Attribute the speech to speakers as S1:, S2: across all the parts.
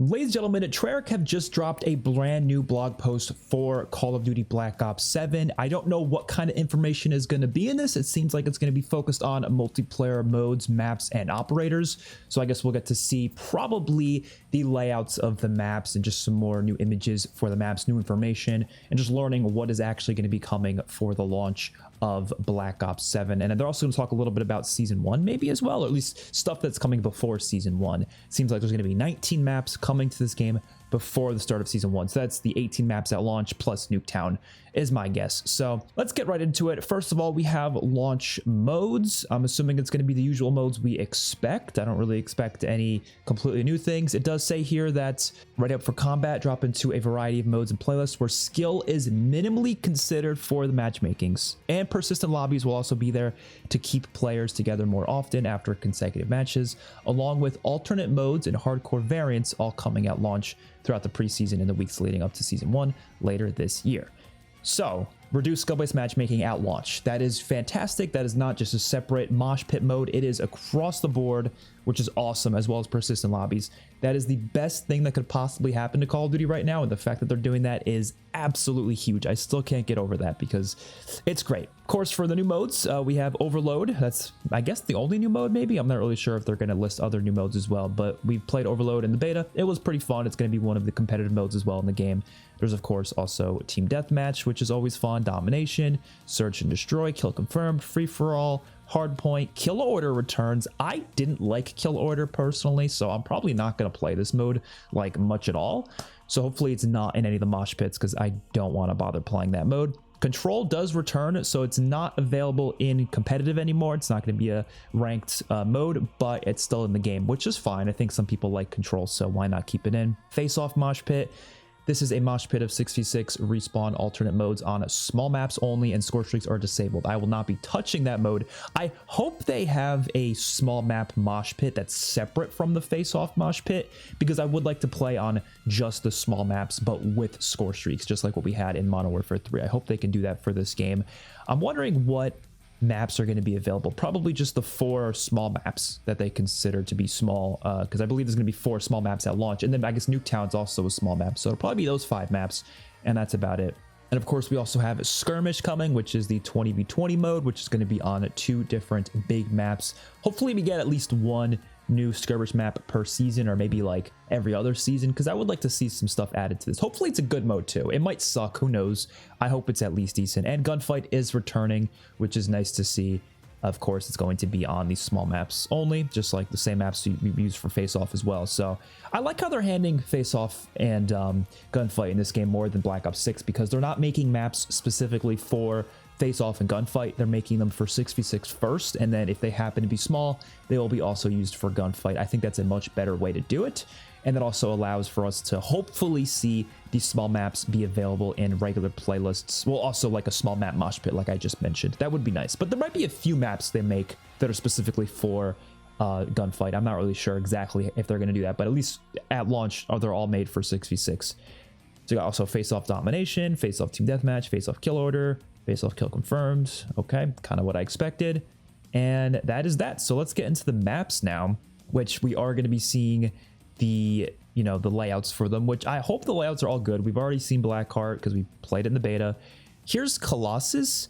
S1: Ladies and gentlemen, Treyarch have just dropped a brand new blog post for Call of Duty Black Ops 7. I don't know what kind of information is going to be in this. It seems like it's going to be focused on multiplayer modes, maps, and operators. So I guess we'll get to see probably the layouts of the maps and just some more new images for the maps, new information, and just learning what is actually going to be coming for the launch of Black Ops 7. And they're also going to talk a little bit about Season 1 maybe as well, or at least stuff that's coming before Season 1. It seems like there's going to be 19 maps coming to this game before the start of Season 1. So that's the 18 maps at launch plus Nuketown is my guess. So let's get right into it. First of all, we have launch modes. I'm assuming it's going to be the usual modes we expect. I don't really expect any completely new things. It does say here that Ready Up for Combat drop into a variety of modes and playlists where skill is minimally considered for the matchmakings. And persistent lobbies will also be there to keep players together more often after consecutive matches, along with alternate modes and hardcore variants all coming at launch throughout the preseason and the weeks leading up to Season 1 later this year. So, reduced skill-based matchmaking at launch. That is fantastic. That is not just a separate mosh pit mode. It is across the board, which is awesome, as well as persistent lobbies. That is the best thing that could possibly happen to Call of Duty right now, and the fact that they're doing that is absolutely huge. I still can't get over that because it's great. Of course, for the new modes, we have Overload. That's, I guess, the only new mode, maybe? I'm not really sure if they're going to list other new modes as well, but we've played Overload in the beta. It was pretty fun. It's going to be one of the competitive modes as well in the game. There's, of course, also Team Deathmatch, which is always fun, Domination, Search and Destroy, Kill Confirmed, Free-for-all, Hardpoint, Kill Order returns. I didn't like Kill Order personally, so I'm probably not going to play this mode like much at all. So hopefully it's not in any of the mosh pits because I don't want to bother playing that mode. Control does return, so it's not available in competitive anymore. It's not going to be a ranked mode, but it's still in the game, which is fine. I think some people like Control, so why not keep it in? Face Off Mosh Pit. This is a mosh pit of 6v6 respawn alternate modes on small maps only, and score streaks are disabled. I will not be touching that mode. I hope they have a small map mosh pit that's separate from the face-off mosh pit, because I would like to play on just the small maps, but with score streaks, just like what we had in Modern Warfare 3. I hope they can do that for this game. I'm wondering what maps are going to be available. Probably just the 4 small maps that they consider to be small, because I believe there's going to be 4 small maps at launch, and then I guess Nuketown's also a small map, so it'll probably be those 5 maps, and that's about it. And of course, we also have Skirmish coming, which is the 20v20 mode, which is going to be on 2 different big maps. Hopefully we get at least 1 new skirmish map per season, or maybe like every other season, because I would like to see some stuff added to this. Hopefully it's a good mode too. It might suck, who knows. I hope it's at least decent. And Gunfight is returning, which is nice to see. Of course, it's going to be on these small maps only, just like the same maps we use for Face Off as well. So I like how they're handling Face Off and Gunfight in this game more than Black Ops 6, because they're not making maps specifically for Face Off and Gunfight. They're making them for 6v6 first, and then if they happen to be small, they will be also used for Gunfight. I think that's a much better way to do it, and that also allows for us to hopefully see these small maps be available in regular playlists. Well, also like a small map mosh pit, like I just mentioned. That would be nice, but there might be a few maps they make that are specifically for Gunfight. I'm not really sure exactly if they're going to do that, but at least at launch, they're all made for 6v6. So you got also Face Off Domination, Face Off Team Deathmatch, Face Off Kill Order, Face Off Kill Confirmed. Okay, kind of what I expected. And that is that. So let's get into the maps now, which we are going to be seeing the, you know, the layouts for them, which I hope the layouts are all good. We've already seen Blackheart because we played in the beta. Here's Colossus,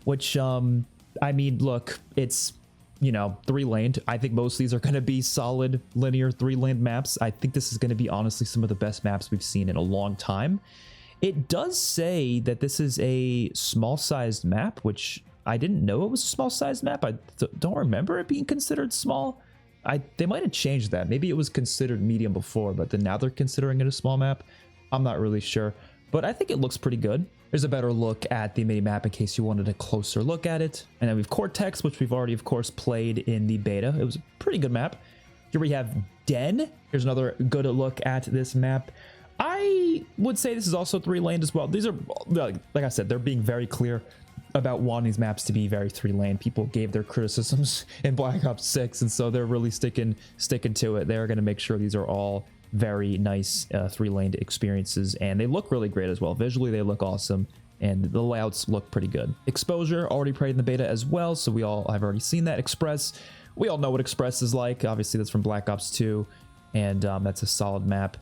S1: which, I mean, look, it's, you know, 3-laned. I think most of these are going to be solid linear 3-laned maps. I think this is going to be honestly some of the best maps we've seen in a long time. It does say that this is a small-sized map, which I didn't know it was a small-sized map. I don't remember it being considered small. They might have changed that. Maybe it was considered medium before, but then now they're considering it a small map. I'm not really sure, but I think it looks pretty good. There's a better look at the mini-map in case you wanted a closer look at it. And then we have Cortex, which we've already, of course, played in the beta. It was a pretty good map. Here we have Den. Here's another good look at this map. I would say this is also 3-laned as well. These are, like I said, they're being very clear about wanting these maps to be very 3-laned. People gave their criticisms in Black Ops 6, and so they're really sticking to it. They're going to make sure these are all very nice 3-laned experiences, and they look really great as well. Visually, they look awesome, and the layouts look pretty good. Exposure, already played in the beta as well, so we all have already seen that. Express, we all know what Express is like. Obviously, that's from Black Ops 2, and that's a solid map.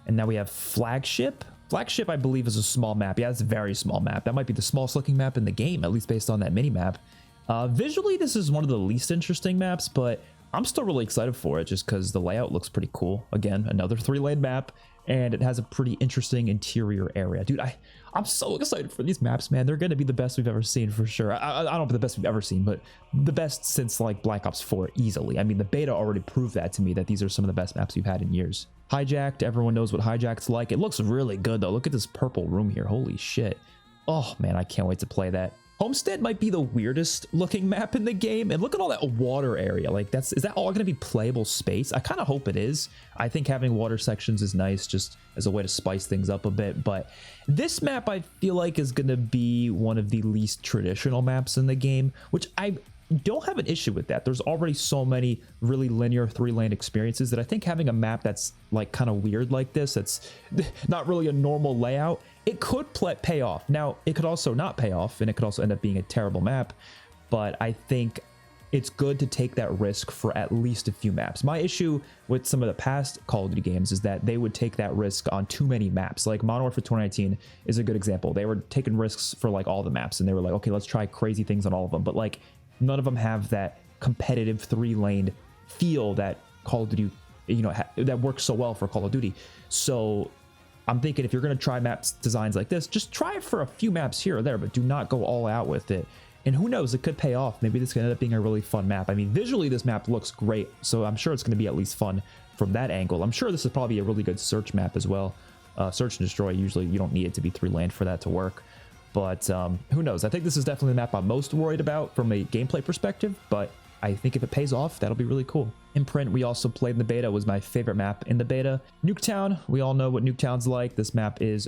S1: And now we have Flagship. Flagship, I believe, is a small map. Yeah, it's a very small map. That might be the smallest looking map in the game, at least based on that mini map. Visually, this is one of the least interesting maps, but I'm still really excited for it just because the layout looks pretty cool. Again, another 3-lane map, and it has a pretty interesting interior area. Dude, I'm so excited for these maps, man. They're going to be the best we've ever seen for sure. I don't know if the best we've ever seen, but the best since like Black Ops 4 easily. I mean, the beta already proved that to me, that these are some of the best maps we've had in years. Hijacked, everyone knows what Hijacked's like. It looks really good though. Look at this purple room here. Holy shit. Oh man, I can't wait to play that. Homestead might be the weirdest looking map in the game, and look at all that water area. Like, is that all going to be playable space? I kind of hope it is. I think having water sections is nice just as a way to spice things up a bit, but this map I feel like is going to be one of the least traditional maps in the game, which I don't have an issue with that. There's already so many really linear 3-lane experiences that I think having a map that's like kind of weird like this, that's not really a normal layout, it could pay off. Now, it could also not pay off, and it could also end up being a terrible map, but I think it's good to take that risk for at least a few maps. My issue with some of the past Call of Duty games is that they would take that risk on too many maps. Like Modern Warfare 2019 is a good example. They were taking risks for like all the maps, and they were like, okay, let's try crazy things on all of them, but like none of them have that competitive 3-lane feel that Call of Duty, you know, that works so well for Call of Duty. So I'm thinking if you're going to try maps designs like this, just try it for a few maps here or there, but do not go all out with it. And who knows, it could pay off. Maybe this could end up being a really fun map. I mean, visually this map looks great, so I'm sure it's going to be at least fun from that angle. I'm sure this is probably a really good search map as well. Search and destroy, usually you don't need it to be 3-lane for that to work. But who knows? I think this is definitely the map I'm most worried about from a gameplay perspective, but I think if it pays off, that'll be really cool. Imprint, we also played in the beta, was my favorite map in the beta. Nuketown, we all know what Nuketown's like. This map is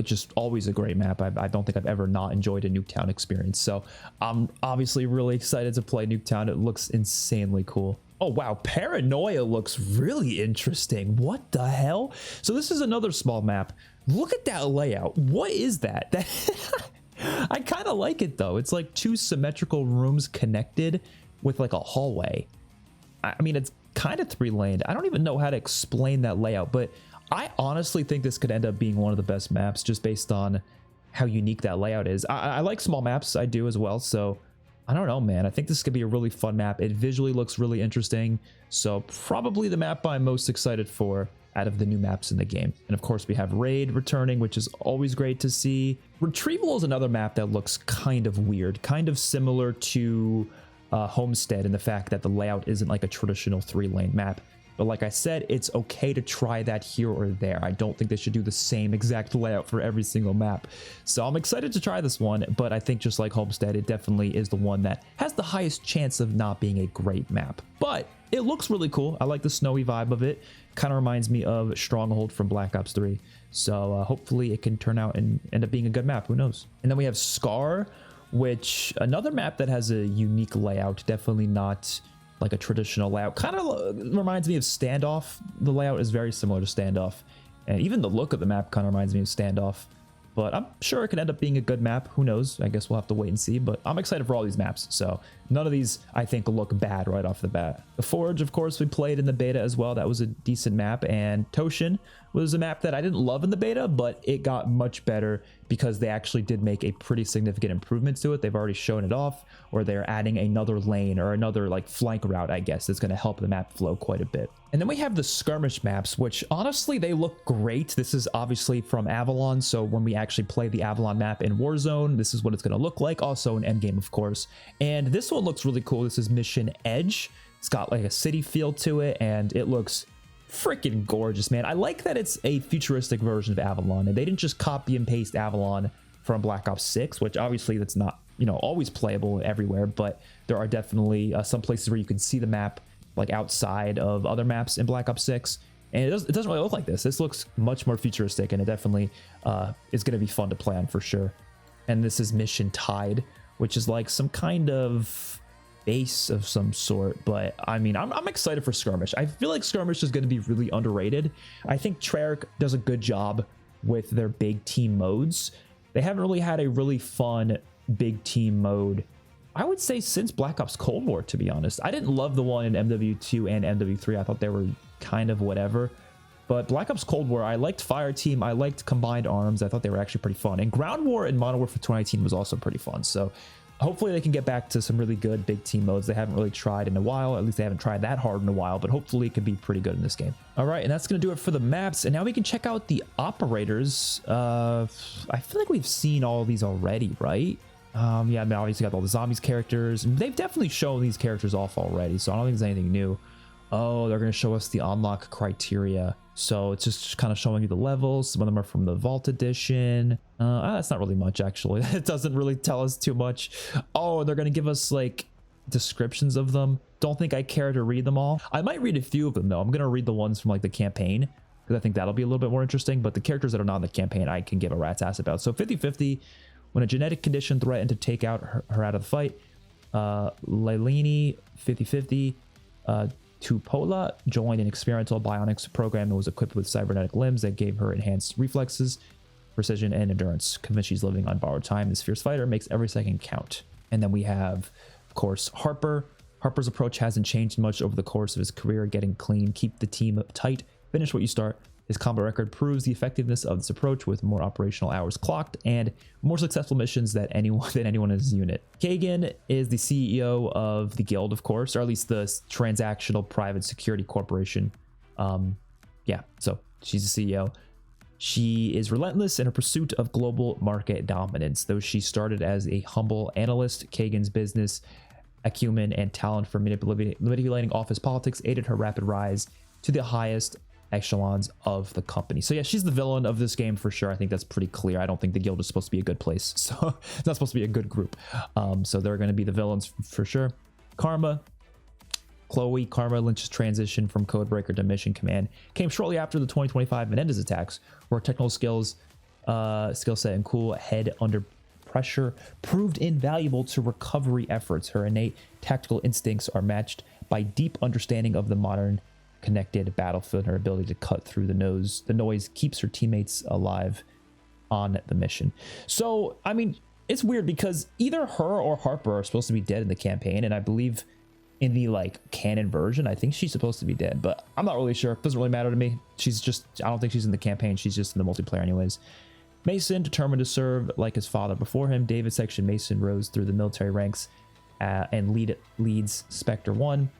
S1: just always a great map. I don't think I've ever not enjoyed a Nuketown experience. So I'm obviously really excited to play Nuketown. It looks insanely cool. Oh wow, Paranoia looks really interesting. What the hell? So this is another small map. Look at that layout. What is that? I kind of like it though. It's like 2 symmetrical rooms connected with like a hallway. I mean, it's kind of 3-laned. I don't even know how to explain that layout, but I honestly think this could end up being one of the best maps just based on how unique that layout is. I like small maps, I do as well, so I don't know, man. I think this could be a really fun map. It visually looks really interesting, so probably the map I'm most excited for out of the new maps in the game. And of course we have Raid returning, which is always great to see. Retrieval is another map that looks kind of weird, kind of similar to Homestead in the fact that the layout isn't like a traditional 3-lane map. But like I said, it's okay to try that here or there. I don't think they should do the same exact layout for every single map. So I'm excited to try this one, but I think just like Homestead, it definitely is the one that has the highest chance of not being a great map. But it looks really cool. I like the snowy vibe of it. Kind of reminds me of Stronghold from Black Ops 3. So hopefully it can turn out and end up being a good map. Who knows? And then we have Scar, which another map that has a unique layout. Definitely not like a traditional layout. Kind of reminds me of Standoff. The layout is very similar to Standoff, and even the look of the map kind of reminds me of Standoff. But I'm sure it could end up being a good map. Who knows? I guess we'll have to wait and see. But I'm excited for all these maps. So none of these, I think, look bad right off the bat. The Forge, of course, we played in the beta as well. That was a decent map. And Toshin was a map that I didn't love in the beta, but it got much better because they actually did make a pretty significant improvement to it. They've already shown it off, or they're adding another lane or another like flank route, I guess, that's going to help the map flow quite a bit. And then we have the skirmish maps, which honestly, they look great. This is obviously from Avalon. So when we actually play the Avalon map in Warzone, this is what it's going to look like. Also in Endgame, of course. And this one looks really cool. This is Mission Edge. It's got like a city feel to it, and it looks freaking gorgeous, man. I like that it's a futuristic version of Avalon, and they didn't just copy and paste Avalon from Black Ops 6, which obviously that's not, you know, always playable everywhere, but there are definitely some places where you can see the map like outside of other maps in Black Ops 6, and it doesn't really look like this. This looks much more futuristic, and it definitely is going to be fun to play on for sure. And this is Mission Tide, which is like some kind of base of some sort, but I mean, I'm excited for Skirmish. I feel like Skirmish is going to be really underrated. I think Treyarch does a good job with their big team modes. They haven't really had a really fun big team mode, I would say, since Black Ops Cold War, to be honest. I didn't love the one in MW2 and MW3. I thought they were kind of whatever, But Black Ops Cold War, I liked Fire Team. I liked Combined Arms. I thought they were actually pretty fun. And Ground War and Modern Warfare 2019 was also pretty fun. So hopefully they can get back to some really good big team modes they haven't really tried in a while. At least they haven't tried that hard in a while, but hopefully it could be pretty good in this game. All right, and that's going to do it for the maps. And now we can check out the operators. I feel like we've seen all of these already, right? Yeah, I mean, obviously got all the zombies characters. They've definitely shown these characters off already, so I don't think there's anything new. Oh, they're going to show us the unlock criteria. So it's just kind of showing you the levels. Some of them are from the Vault Edition. That's not really much, actually. It doesn't really tell us too much. Oh, they're going to give us like descriptions of them. Don't think I care to read them all. I might read a few of them, though. I'm going to read the ones from like the campaign, because I think that'll be a little bit more interesting. But the characters that are not in the campaign, I can give a rat's ass about. So 50-50, when a genetic condition threatened to take out her out of the fight. Leilani, 50-50. Tupola joined an experimental bionics program and was equipped with cybernetic limbs that gave her enhanced reflexes, precision, and endurance. Convinced she's living on borrowed time, this fierce fighter makes every second count. And then we have, of course, Harper. Harper's approach hasn't changed much over the course of his career, getting clean, keep the team tight, finish what you start. His combat record proves the effectiveness of this approach with more operational hours clocked and more successful missions than anyone in his unit. Kagan is the CEO of the guild, of course, or at least the Transactional Private Security Corporation. Yeah, so she's the CEO. She is relentless in her pursuit of global market dominance. Though she started as a humble analyst, Kagan's business acumen and talent for manipulating office politics aided her rapid rise to the highest echelons of the company. So yeah, she's the villain of this game for sure. I think that's pretty clear. I don't think the guild is supposed to be a good place, so it's not supposed to be a good group. So they're going to be the villains for sure. Karma Lynch's transition from Codebreaker to Mission Command came shortly after the 2025 Menendez attacks, where technical skills, skill set, and cool head under pressure proved invaluable to recovery efforts. Her innate tactical instincts are matched by deep understanding of the modern connected battlefield. Her ability to cut through the noise keeps her teammates alive on the mission. So I mean, it's weird because either her or Harper are supposed to be dead in the campaign, and I believe in the like canon version, I think she's supposed to be dead, but I'm not really sure. It doesn't really matter to me. I don't think she's in the campaign. She's just in the multiplayer anyways. Mason, determined to serve like his father before him. David Section Mason rose through the military ranks and leads Spectre 1.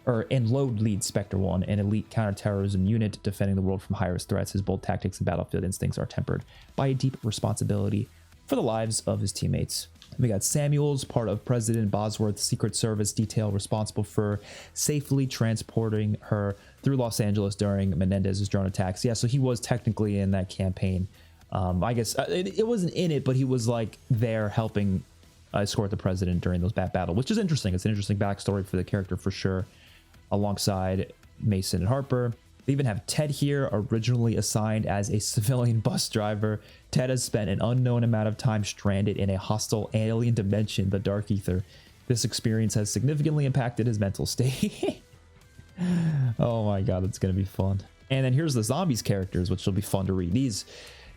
S1: Leads Spectre 1, an elite counterterrorism unit defending the world from high-risk threats. His bold tactics and battlefield instincts are tempered by a deep responsibility for the lives of his teammates. We got Samuels, part of President Bosworth's Secret Service detail responsible for safely transporting her through Los Angeles during Menendez's drone attacks. Yeah, so he was technically in that campaign. I guess it wasn't in it, but he was like there helping escort the president during those battle, which is interesting. It's an interesting backstory for the character for sure, alongside Mason and Harper. They even have Ted here, originally assigned as a civilian bus driver. Ted has spent an unknown amount of time stranded in a hostile alien dimension, the Dark Ether. This experience has significantly impacted his mental state. Oh my god, it's going to be fun. And then here's the zombies characters, which will be fun to read. These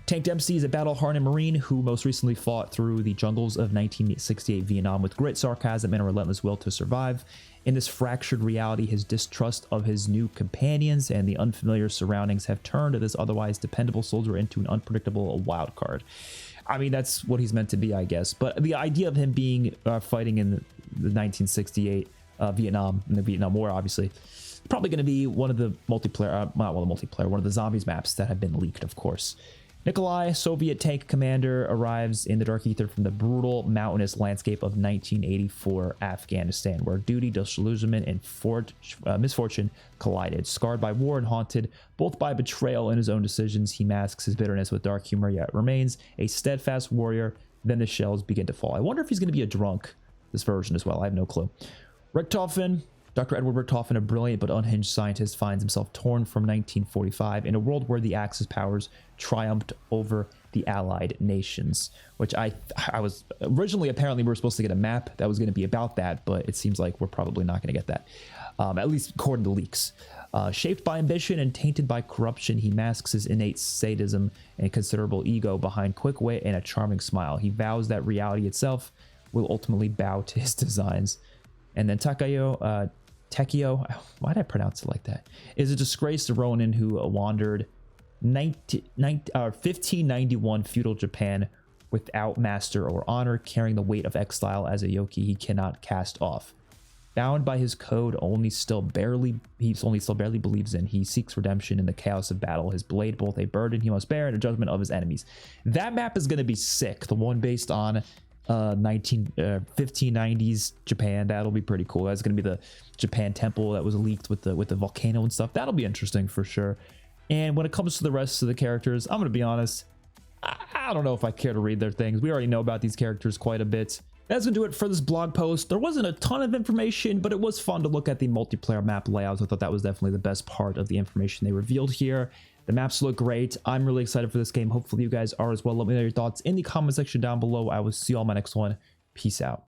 S1: Tank Dempsey is a battle-hardened Marine who most recently fought through the jungles of 1968 Vietnam with grit, sarcasm, and a relentless will to survive. In this fractured reality, his distrust of his new companions and the unfamiliar surroundings have turned this otherwise dependable soldier into an unpredictable wild card. I mean, that's what he's meant to be, I guess. But the idea of him being fighting in the 1968 Vietnam, in the Vietnam War, obviously, probably going to be one of the one of the zombies maps that have been leaked, of course. Nikolai, Soviet tank commander, arrives in the Dark Ether from the brutal mountainous landscape of 1984 Afghanistan, where duty, disillusionment, and misfortune collided. Scarred by war and haunted both by betrayal in his own decisions, he masks his bitterness with dark humor, yet remains a steadfast warrior. Then the shells begin to fall. I wonder if he's going to be a drunk, this version as well. I have no clue. Richtofen. Dr. Edward Richtofen, a brilliant but unhinged scientist, finds himself torn from 1945 in a world where the Axis powers triumphed over the Allied nations, which I was originally, apparently we were supposed to get a map that was going to be about that, but it seems like we're probably not going to get that, at least according to leaks. Shaped by ambition and tainted by corruption, he masks his innate sadism and considerable ego behind quick wit and a charming smile. He vows that reality itself will ultimately bow to his designs. And then Takayo, Tekio, why did I pronounce it like that? Is a disgraced Ronin who wandered 1591 feudal Japan without master or honor, carrying the weight of exile as a yoki he cannot cast off. Bound by his code, he only still barely believes in. He seeks redemption in the chaos of battle. His blade, both a burden he must bear and a judgment of his enemies. That map is going to be sick. The one based on 1590s Japan, that'll be pretty cool. That's going to be the Japan temple that was leaked with the volcano and stuff. That'll be interesting for sure. And when it comes to the rest of the characters, I'm going to be honest, I don't know if I care to read their things. We already know about these characters quite a bit. That's gonna do it for this blog post. There wasn't a ton of information, but it was fun to look at the multiplayer map layouts. I thought that was definitely the best part of the information they revealed here. The maps look great. I'm really excited for this game. Hopefully you guys are as well. Let me know your thoughts in the comment section down below. I will see you all in my next one. Peace out.